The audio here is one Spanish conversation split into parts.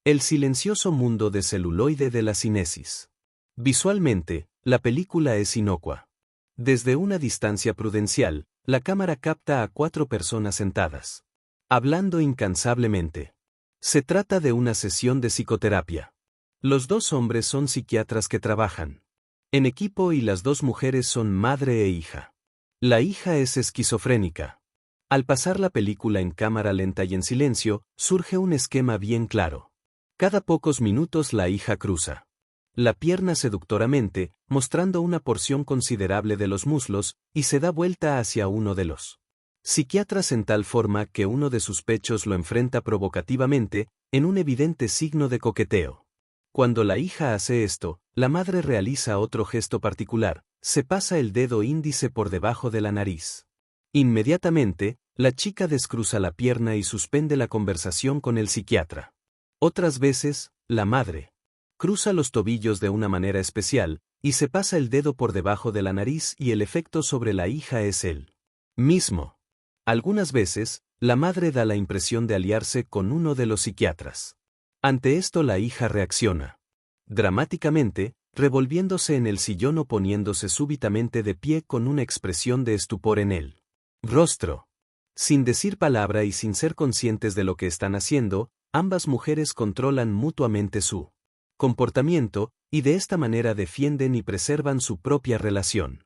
El silencioso mundo de celuloide de la cinesis. Visualmente, la película es inocua. Desde una distancia prudencial, la cámara capta a 4 personas sentadas, hablando incansablemente. Se trata de una sesión de psicoterapia. Los 2 hombres son psiquiatras que trabajan en equipo y las 2 mujeres son madre e hija. La hija es esquizofrénica. Al pasar la película en cámara lenta y en silencio, surge un esquema bien claro. Cada pocos minutos la hija cruza la pierna seductoramente, mostrando una porción considerable de los muslos, y se da vuelta hacia uno de los psiquiatras en tal forma que uno de sus pechos lo enfrenta provocativamente, en un evidente signo de coqueteo. Cuando la hija hace esto, la madre realiza otro gesto particular, se pasa el dedo índice por debajo de la nariz. Inmediatamente, la chica descruza la pierna y suspende la conversación con el psiquiatra. Otras veces, la madre cruza los tobillos de una manera especial, y se pasa el dedo por debajo de la nariz y el efecto sobre la hija es el mismo. Algunas veces, la madre da la impresión de aliarse con uno de los psiquiatras. Ante esto la hija reacciona dramáticamente, revolviéndose en el sillón o poniéndose súbitamente de pie con una expresión de estupor en el rostro. Sin decir palabra y sin ser conscientes de lo que están haciendo, ambas mujeres controlan mutuamente su comportamiento, y de esta manera defienden y preservan su propia relación.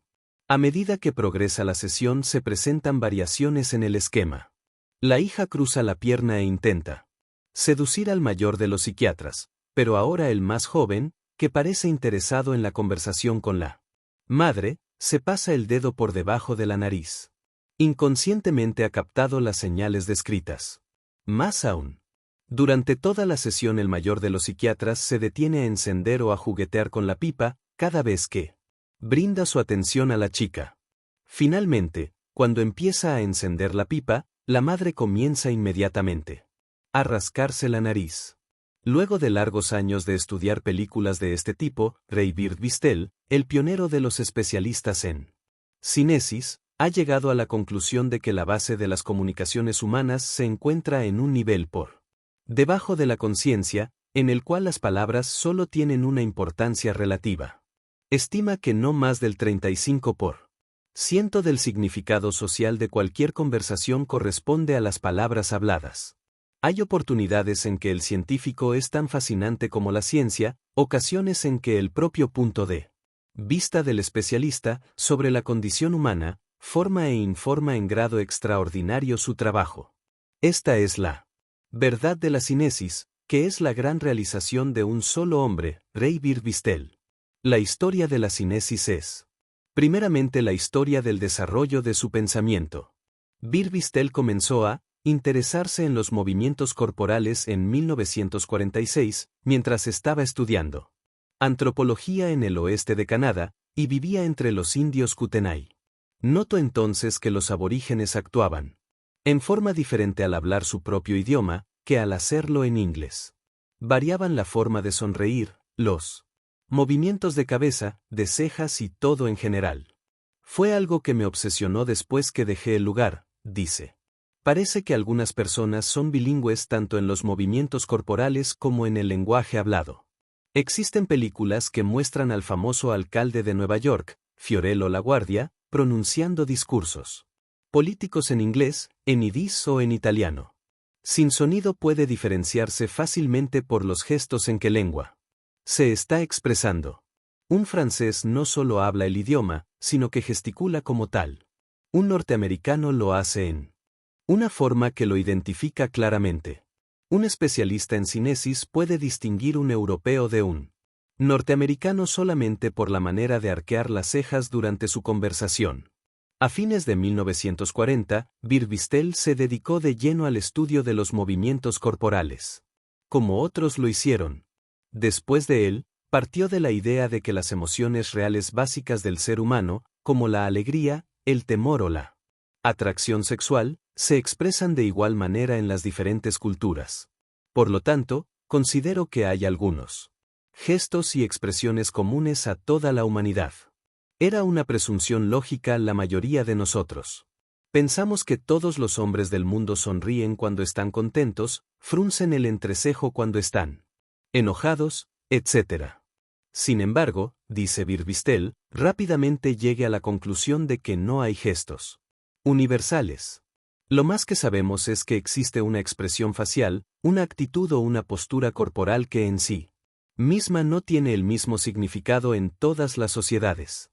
A medida que progresa la sesión se presentan variaciones en el esquema. La hija cruza la pierna e intenta seducir al mayor de los psiquiatras, pero ahora el más joven, que parece interesado en la conversación con la madre, se pasa el dedo por debajo de la nariz. Inconscientemente ha captado las señales descritas. Más aún, durante toda la sesión el mayor de los psiquiatras se detiene a encender o a juguetear con la pipa, cada vez que brinda su atención a la chica. Finalmente, cuando empieza a encender la pipa, la madre comienza inmediatamente a rascarse la nariz. Luego de largos años de estudiar películas de este tipo, Ray Birdbistell, el pionero de los especialistas en cinesis, ha llegado a la conclusión de que la base de las comunicaciones humanas se encuentra en un nivel por debajo de la conciencia, en el cual las palabras solo tienen una importancia relativa. Estima que no más del 35% del significado social de cualquier conversación corresponde a las palabras habladas. Hay oportunidades en que el científico es tan fascinante como la ciencia, ocasiones en que el propio punto de vista del especialista sobre la condición humana forma e informa en grado extraordinario su trabajo. Esta es la verdad de la cinesis, que es la gran realización de un solo hombre, Ray Birdbistell. La historia de la cinesis es, primeramente, la historia del desarrollo de su pensamiento. Birdbistell comenzó a interesarse en los movimientos corporales en 1946, mientras estaba estudiando antropología en el oeste de Canadá, y vivía entre los indios Kootenai. Notó entonces que los aborígenes actuaban en forma diferente al hablar su propio idioma, que al hacerlo en inglés. Variaban la forma de sonreír, los movimientos de cabeza, de cejas y todo en general. Fue algo que me obsesionó después que dejé el lugar, dice. Parece que algunas personas son bilingües tanto en los movimientos corporales como en el lenguaje hablado. Existen películas que muestran al famoso alcalde de Nueva York, Fiorello LaGuardia, pronunciando discursos políticos en inglés, en yiddish o en italiano. Sin sonido puede diferenciarse fácilmente por los gestos en que lengua se está expresando. Un francés no solo habla el idioma, sino que gesticula como tal. Un norteamericano lo hace en una forma que lo identifica claramente. Un especialista en cinesis puede distinguir un europeo de un norteamericano solamente por la manera de arquear las cejas durante su conversación. A fines de 1940, Birdbistell se dedicó de lleno al estudio de los movimientos corporales. Como otros lo hicieron. Después de él, partió de la idea de que las emociones reales básicas del ser humano, como la alegría, el temor o la atracción sexual, se expresan de igual manera en las diferentes culturas. Por lo tanto, considero que hay algunos gestos y expresiones comunes a toda la humanidad. Era una presunción lógica la mayoría de nosotros. Pensamos que todos los hombres del mundo sonríen cuando están contentos, fruncen el entrecejo cuando están enojados, etc. Sin embargo, dice Birbistel, rápidamente llegue a la conclusión de que no hay gestos universales. Lo más que sabemos es que existe una expresión facial, una actitud o una postura corporal que en sí misma no tiene el mismo significado en todas las sociedades.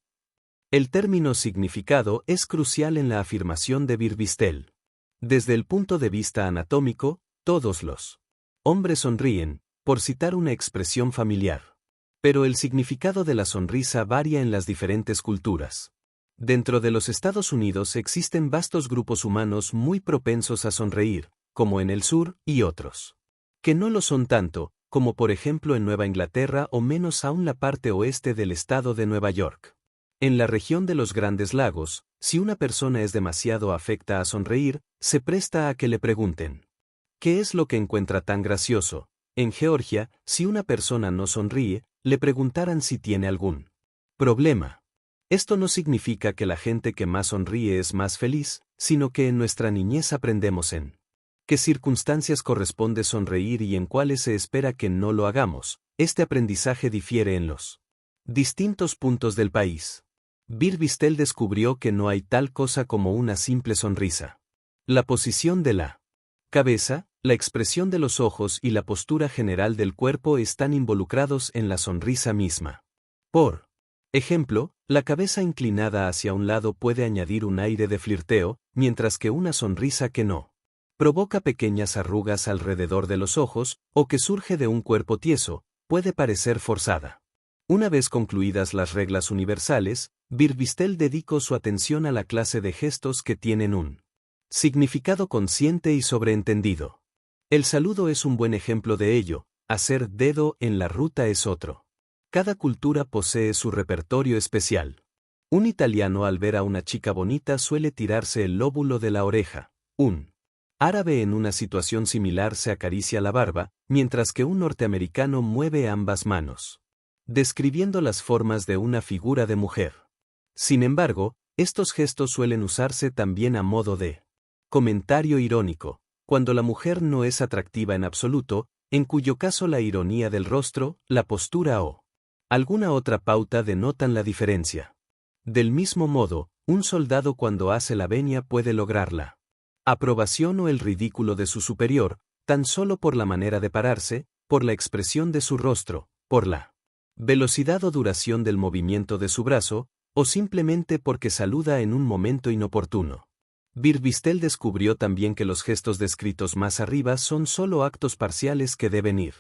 El término significado es crucial en la afirmación de Birbistel. Desde el punto de vista anatómico, todos los hombres sonríen, por citar una expresión familiar. Pero el significado de la sonrisa varía en las diferentes culturas. Dentro de los Estados Unidos existen vastos grupos humanos muy propensos a sonreír, como en el sur, y otros que no lo son tanto, como por ejemplo en Nueva Inglaterra o menos aún la parte oeste del estado de Nueva York. En la región de los Grandes Lagos, si una persona es demasiado afecta a sonreír, se presta a que le pregunten ¿qué es lo que encuentra tan gracioso? En Georgia, si una persona no sonríe, le preguntarán si tiene algún problema. Esto no significa que la gente que más sonríe es más feliz, sino que en nuestra niñez aprendemos en qué circunstancias corresponde sonreír y en cuáles se espera que no lo hagamos. Este aprendizaje difiere en los distintos puntos del país. Birbistel descubrió que no hay tal cosa como una simple sonrisa. La posición de la cabeza, la expresión de los ojos y la postura general del cuerpo están involucrados en la sonrisa misma. Por ejemplo, la cabeza inclinada hacia un lado puede añadir un aire de flirteo, mientras que una sonrisa que no provoca pequeñas arrugas alrededor de los ojos, o que surge de un cuerpo tieso, puede parecer forzada. Una vez concluidas las reglas universales, Birbistel dedicó su atención a la clase de gestos que tienen un significado consciente y sobreentendido. El saludo es un buen ejemplo de ello, hacer dedo en la ruta es otro. Cada cultura posee su repertorio especial. Un italiano al ver a una chica bonita suele tirarse el lóbulo de la oreja. Un árabe en una situación similar se acaricia la barba, mientras que un norteamericano mueve ambas manos, describiendo las formas de una figura de mujer. Sin embargo, estos gestos suelen usarse también a modo de comentario irónico, cuando la mujer no es atractiva en absoluto, en cuyo caso la ironía del rostro, la postura o alguna otra pauta denotan la diferencia. Del mismo modo, un soldado cuando hace la venia puede lograrla aprobación o el ridículo de su superior, tan solo por la manera de pararse, por la expresión de su rostro, por la velocidad o duración del movimiento de su brazo, o simplemente porque saluda en un momento inoportuno. Birbistel descubrió también que los gestos descritos más arriba son solo actos parciales que deben ir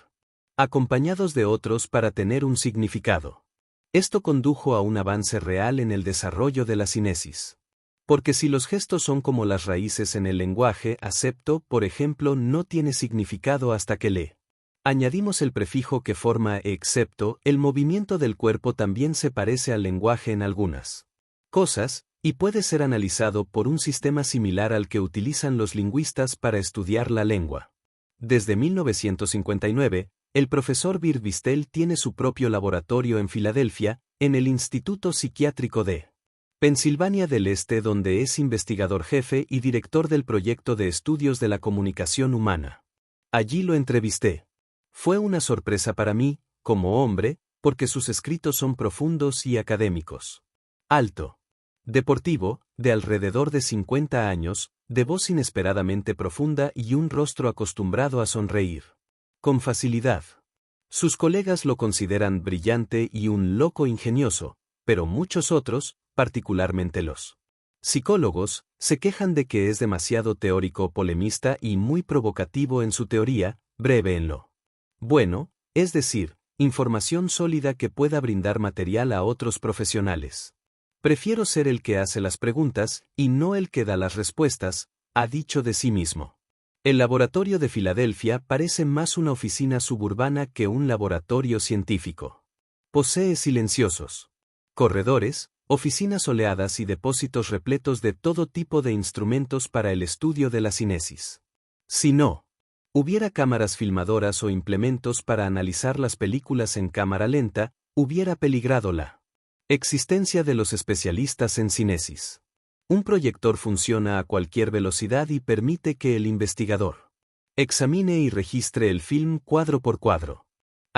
acompañados de otros para tener un significado. Esto condujo a un avance real en el desarrollo de la cinesis. Porque si los gestos son como las raíces en el lenguaje, acepto, por ejemplo, no tiene significado hasta que le añadimos el prefijo que forma excepto, el movimiento del cuerpo también se parece al lenguaje en algunas cosas, y puede ser analizado por un sistema similar al que utilizan los lingüistas para estudiar la lengua. Desde 1959, el profesor Birbistel tiene su propio laboratorio en Filadelfia, en el Instituto Psiquiátrico de Pensilvania del Este, donde es investigador jefe y director del proyecto de estudios de la comunicación humana. Allí lo entrevisté. Fue una sorpresa para mí, como hombre, porque sus escritos son profundos y académicos. Alto. Deportivo, de alrededor de 50 años, de voz inesperadamente profunda y un rostro acostumbrado a sonreír con facilidad. Sus colegas lo consideran brillante y un loco ingenioso, pero muchos otros, particularmente los psicólogos, se quejan de que es demasiado teórico, polemista y muy provocativo en su teoría, breve en lo bueno, es decir, información sólida que pueda brindar material a otros profesionales. Prefiero ser el que hace las preguntas y no el que da las respuestas, ha dicho de sí mismo. El laboratorio de Filadelfia parece más una oficina suburbana que un laboratorio científico. Posee silenciosos corredores, oficinas soleadas y depósitos repletos de todo tipo de instrumentos para el estudio de la cinesis. Si no hubiera cámaras filmadoras o implementos para analizar las películas en cámara lenta, hubiera peligrado la existencia de los especialistas en cinesis. Un proyector funciona a cualquier velocidad y permite que el investigador examine y registre el film cuadro por cuadro.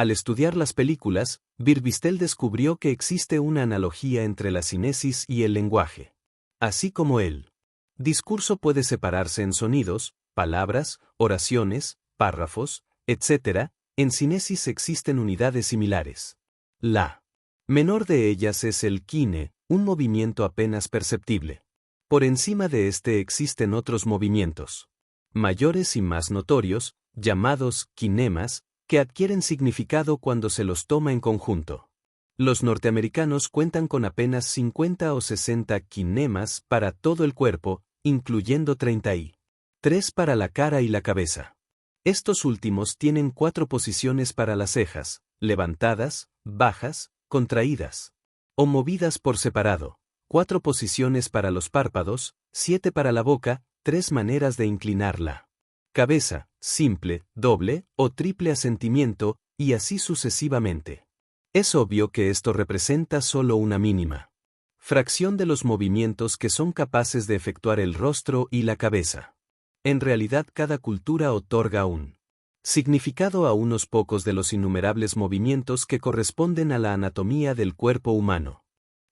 Al estudiar las películas, Birbistel descubrió que existe una analogía entre la cinesis y el lenguaje. Así como el discurso puede separarse en sonidos, palabras, oraciones, párrafos, etc., en cinesis existen unidades similares. La menor de ellas es el kine, un movimiento apenas perceptible. Por encima de este existen otros movimientos mayores y más notorios, llamados kinemas, que adquieren significado cuando se los toma en conjunto. Los norteamericanos cuentan con apenas 50 o 60 kinemas para todo el cuerpo, incluyendo 33 para la cara y la cabeza. Estos últimos tienen 4 posiciones para las cejas, levantadas, bajas, contraídas o movidas por separado, 4 posiciones para los párpados, 7 para la boca, 3 maneras de inclinar la cabeza, simple, doble o triple asentimiento, y así sucesivamente. Es obvio que esto representa solo una mínima fracción de los movimientos que son capaces de efectuar el rostro y la cabeza. En realidad, cada cultura otorga un significado a unos pocos de los innumerables movimientos que corresponden a la anatomía del cuerpo humano.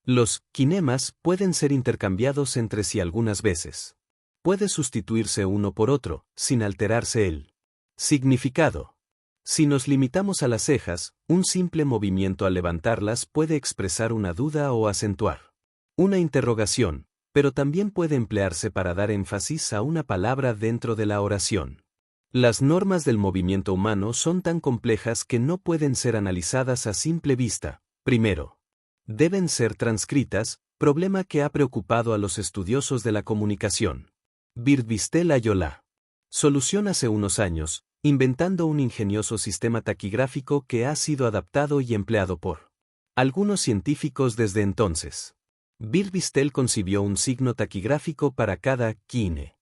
Los kinemas pueden ser intercambiados entre sí algunas veces. Puede sustituirse uno por otro, sin alterarse el significado. Si nos limitamos a las cejas, un simple movimiento al levantarlas puede expresar una duda o acentuar una interrogación, pero también puede emplearse para dar énfasis a una palabra dentro de la oración. Las normas del movimiento humano son tan complejas que no pueden ser analizadas a simple vista. Primero, deben ser transcritas, problema que ha preocupado a los estudiosos de la comunicación. Birbistel halló la solución hace unos años, inventando un ingenioso sistema taquigráfico que ha sido adaptado y empleado por algunos científicos desde entonces. Birbistel concibió un signo taquigráfico para cada kine.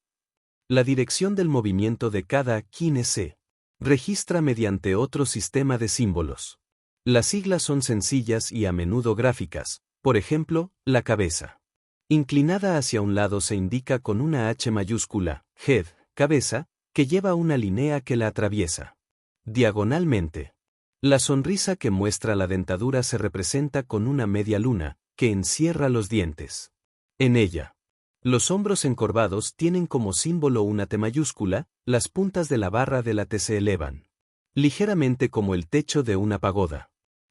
La dirección del movimiento de cada kine se registra mediante otro sistema de símbolos. Las siglas son sencillas y a menudo gráficas, por ejemplo, la cabeza inclinada hacia un lado se indica con una H mayúscula, head, cabeza, que lleva una línea que la atraviesa diagonalmente. La sonrisa que muestra la dentadura se representa con una media luna, que encierra los dientes. En ella, los hombros encorvados tienen como símbolo una T mayúscula, las puntas de la barra de la T se elevan ligeramente como el techo de una pagoda.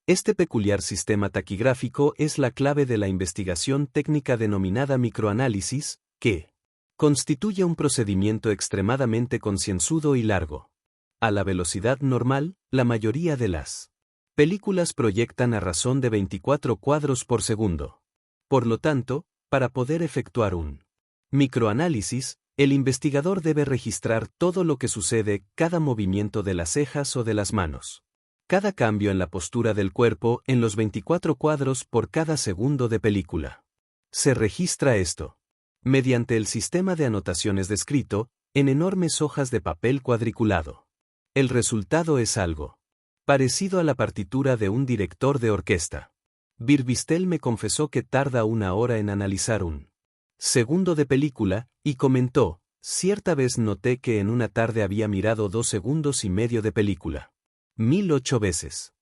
Este peculiar sistema taquigráfico es la clave de la investigación técnica denominada microanálisis, que constituye un procedimiento extremadamente concienzudo y largo. A la velocidad normal, la mayoría de las películas proyectan a razón de 24 cuadros por segundo. Por lo tanto, para poder efectuar un microanálisis, el investigador debe registrar todo lo que sucede, cada movimiento de las cejas o de las manos, cada cambio en la postura del cuerpo en los 24 cuadros por cada segundo de película. Se registra esto mediante el sistema de anotaciones descrito, en enormes hojas de papel cuadriculado. El resultado es algo parecido a la partitura de un director de orquesta. Birbistel me confesó que tarda 1 hora en analizar un segundo de película, y comentó, cierta vez noté que en una tarde había mirado 2 segundos y medio de película. 1008 veces.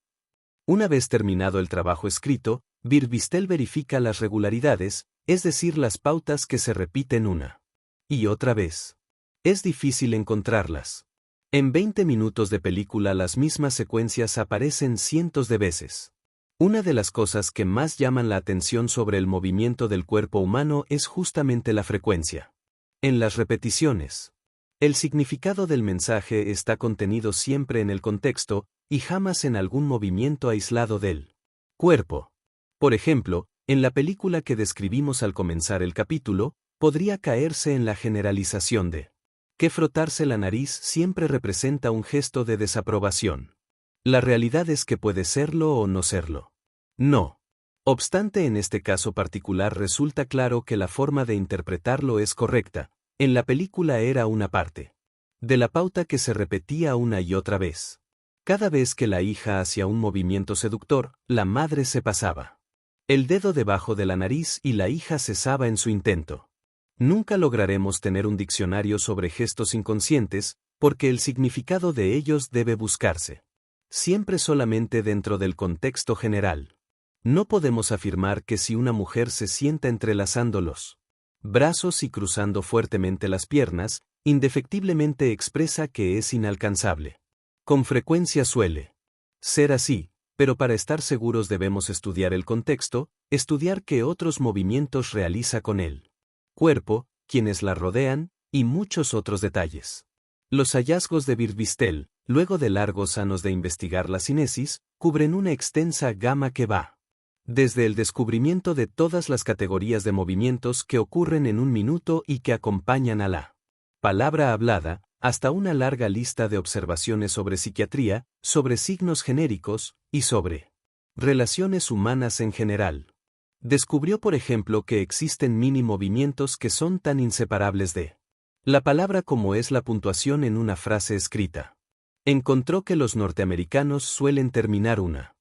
Una vez terminado el trabajo escrito, Birbistel verifica las regularidades, es decir, las pautas que se repiten una y otra vez. Es difícil encontrarlas. En 20 minutos de película las mismas secuencias aparecen cientos de veces. Una de las cosas que más llaman la atención sobre el movimiento del cuerpo humano es justamente la frecuencia. En las repeticiones, el significado del mensaje está contenido siempre en el contexto, y jamás en algún movimiento aislado del cuerpo. Por ejemplo, en la película que describimos al comenzar el capítulo, podría caerse en la generalización de que frotarse la nariz siempre representa un gesto de desaprobación. La realidad es que puede serlo o no serlo. No obstante, en este caso particular resulta claro que la forma de interpretarlo es correcta. En la película era una parte de la pauta que se repetía una y otra vez. Cada vez que la hija hacía un movimiento seductor, la madre se pasaba el dedo debajo de la nariz y la hija cesaba en su intento. Nunca lograremos tener un diccionario sobre gestos inconscientes, porque el significado de ellos debe buscarse siempre solamente dentro del contexto general. No podemos afirmar que si una mujer se sienta entrelazando los brazos y cruzando fuertemente las piernas, indefectiblemente expresa que es inalcanzable. Con frecuencia suele ser así, pero para estar seguros debemos estudiar el contexto, estudiar qué otros movimientos realiza con el cuerpo, quienes la rodean, y muchos otros detalles. Los hallazgos de Birbistel, luego de largos años de investigar la cinesis, cubren una extensa gama que va desde el descubrimiento de todas las categorías de movimientos que ocurren en un minuto y que acompañan a la palabra hablada, hasta una larga lista de observaciones sobre psiquiatría, sobre signos genéricos, y sobre relaciones humanas en general. Descubrió, por ejemplo, que existen mini movimientos que son tan inseparables de la palabra como es la puntuación en una frase escrita. Encontró que los norteamericanos suelen terminar una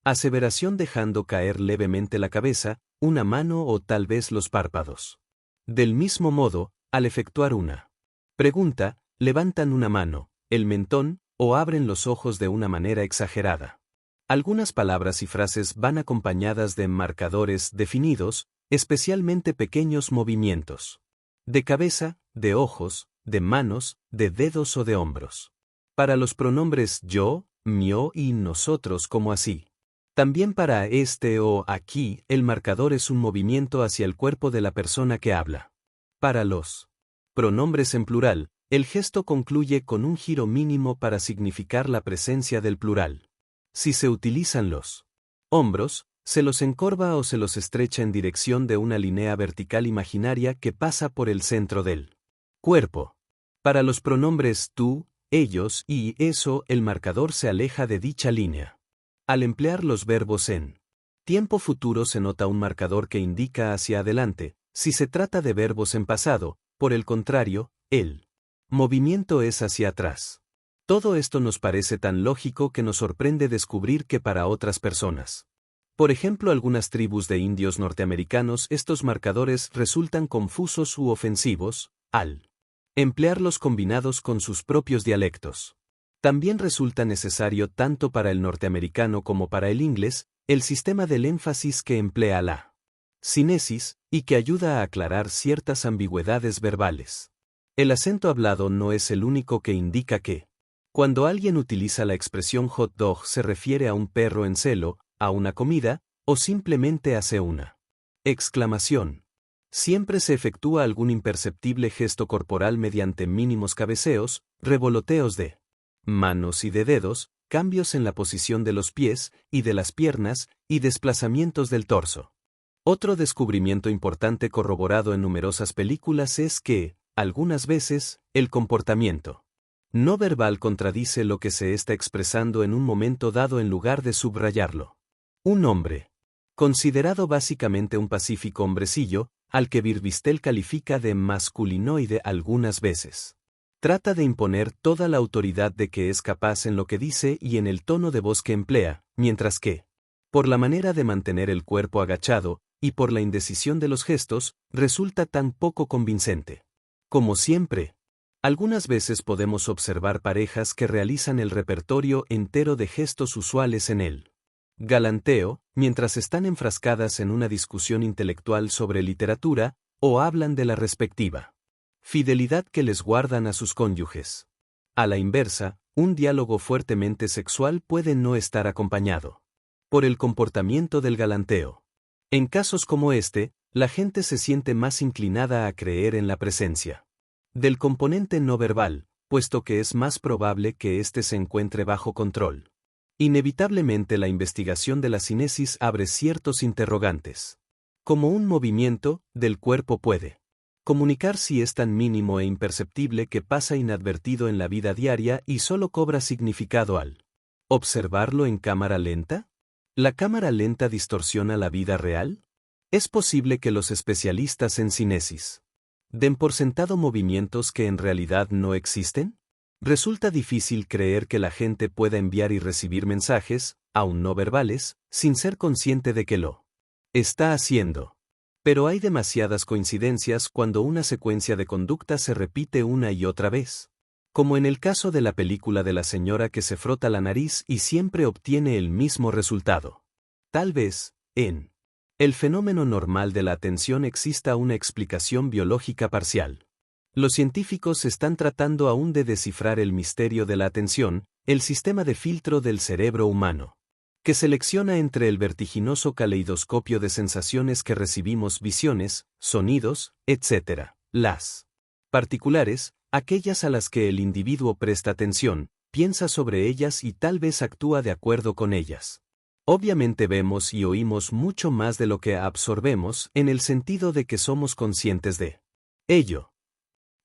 aseveración dejando caer levemente la cabeza, una mano o tal vez los párpados. Del mismo modo, al efectuar una pregunta, levantan una mano, el mentón, o abren los ojos de una manera exagerada. Algunas palabras y frases van acompañadas de marcadores definidos, especialmente pequeños movimientos de cabeza, de ojos, de manos, de dedos o de hombros. Para los pronombres yo, mío y nosotros como así. También para este o aquí, el marcador es un movimiento hacia el cuerpo de la persona que habla. Para los pronombres en plural, el gesto concluye con un giro mínimo para significar la presencia del plural. Si se utilizan los hombros, se los encorva o se los estrecha en dirección de una línea vertical imaginaria que pasa por el centro del cuerpo. Para los pronombres tú, ellos y eso, el marcador se aleja de dicha línea. Al emplear los verbos en tiempo futuro se nota un marcador que indica hacia adelante. Si se trata de verbos en pasado, por el contrario, el movimiento es hacia atrás. Todo esto nos parece tan lógico que nos sorprende descubrir que para otras personas, por ejemplo algunas tribus de indios norteamericanos, estos marcadores resultan confusos u ofensivos, al emplearlos combinados con sus propios dialectos. También resulta necesario tanto para el norteamericano como para el inglés, el sistema del énfasis que emplea la cinesis, y que ayuda a aclarar ciertas ambigüedades verbales. El acento hablado no es el único que indica que, cuando alguien utiliza la expresión hot dog se refiere a un perro en celo, a una comida, o simplemente hace una exclamación. Siempre se efectúa algún imperceptible gesto corporal mediante mínimos cabeceos, revoloteos de manos y de dedos, cambios en la posición de los pies y de las piernas, y desplazamientos del torso. Otro descubrimiento importante corroborado en numerosas películas es que, algunas veces, el comportamiento no verbal contradice lo que se está expresando en un momento dado en lugar de subrayarlo. Un hombre, considerado básicamente un pacífico hombrecillo, al que Birbistel califica de masculinoide algunas veces, trata de imponer toda la autoridad de que es capaz en lo que dice y en el tono de voz que emplea, mientras que, por la manera de mantener el cuerpo agachado, y por la indecisión de los gestos, resulta tan poco convincente. Como siempre, algunas veces podemos observar parejas que realizan el repertorio entero de gestos usuales en el galanteo, mientras están enfrascadas en una discusión intelectual sobre literatura, o hablan de la respectiva fidelidad que les guardan a sus cónyuges. A la inversa, un diálogo fuertemente sexual puede no estar acompañado por el comportamiento del galanteo. En casos como este, la gente se siente más inclinada a creer en la presencia del componente no verbal, puesto que es más probable que éste se encuentre bajo control. Inevitablemente la investigación de la cinesis abre ciertos interrogantes. Como un movimiento del cuerpo puede comunicar si es tan mínimo e imperceptible que pasa inadvertido en la vida diaria y solo cobra significado al observarlo en cámara lenta. ¿La cámara lenta distorsiona la vida real? ¿Es posible que los especialistas en cinesis den por sentado movimientos que en realidad no existen? Resulta difícil creer que la gente pueda enviar y recibir mensajes, aun no verbales, sin ser consciente de que lo está haciendo. Pero hay demasiadas coincidencias cuando una secuencia de conducta se repite una y otra vez. Como en el caso de la película de la señora que se frota la nariz y siempre obtiene el mismo resultado. Tal vez, en el fenómeno normal de la atención exista una explicación biológica parcial. Los científicos están tratando aún de descifrar el misterio de la atención, el sistema de filtro del cerebro humano, que selecciona entre el vertiginoso caleidoscopio de sensaciones que recibimos, visiones, sonidos, etc. Las particulares, aquellas a las que el individuo presta atención, piensa sobre ellas y tal vez actúa de acuerdo con ellas. Obviamente vemos y oímos mucho más de lo que absorbemos en el sentido de que somos conscientes de ello.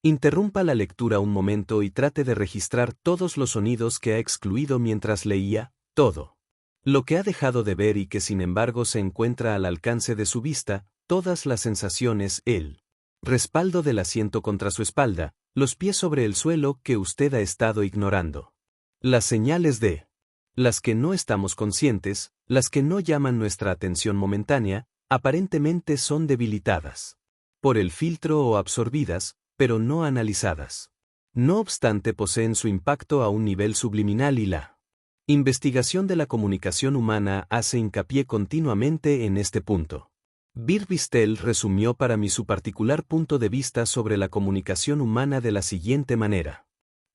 Interrumpa la lectura un momento y trate de registrar todos los sonidos que ha excluido mientras leía, todo lo que ha dejado de ver y que sin embargo se encuentra al alcance de su vista, todas las sensaciones, el respaldo del asiento contra su espalda, los pies sobre el suelo que usted ha estado ignorando. Las señales de las que no estamos conscientes, las que no llaman nuestra atención momentánea, aparentemente son debilitadas por el filtro o absorbidas, pero no analizadas. No obstante, poseen su impacto a un nivel subliminal y la investigación de la comunicación humana hace hincapié continuamente en este punto. Birbistel resumió para mí su particular punto de vista sobre la comunicación humana de la siguiente manera.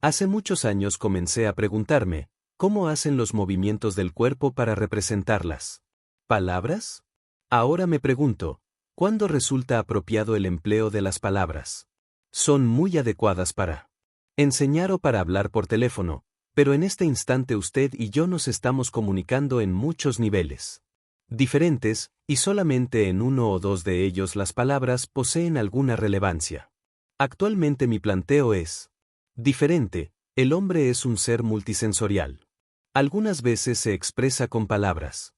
Hace muchos años comencé a preguntarme, ¿cómo hacen los movimientos del cuerpo para representarlas palabras? Ahora me pregunto, ¿cuándo resulta apropiado el empleo de las palabras? Son muy adecuadas para enseñar o para hablar por teléfono, pero en este instante usted y yo nos estamos comunicando en muchos niveles diferentes, y solamente en uno o dos de ellos las palabras poseen alguna relevancia. Actualmente mi planteo es diferente, el hombre es un ser multisensorial. Algunas veces se expresa con palabras.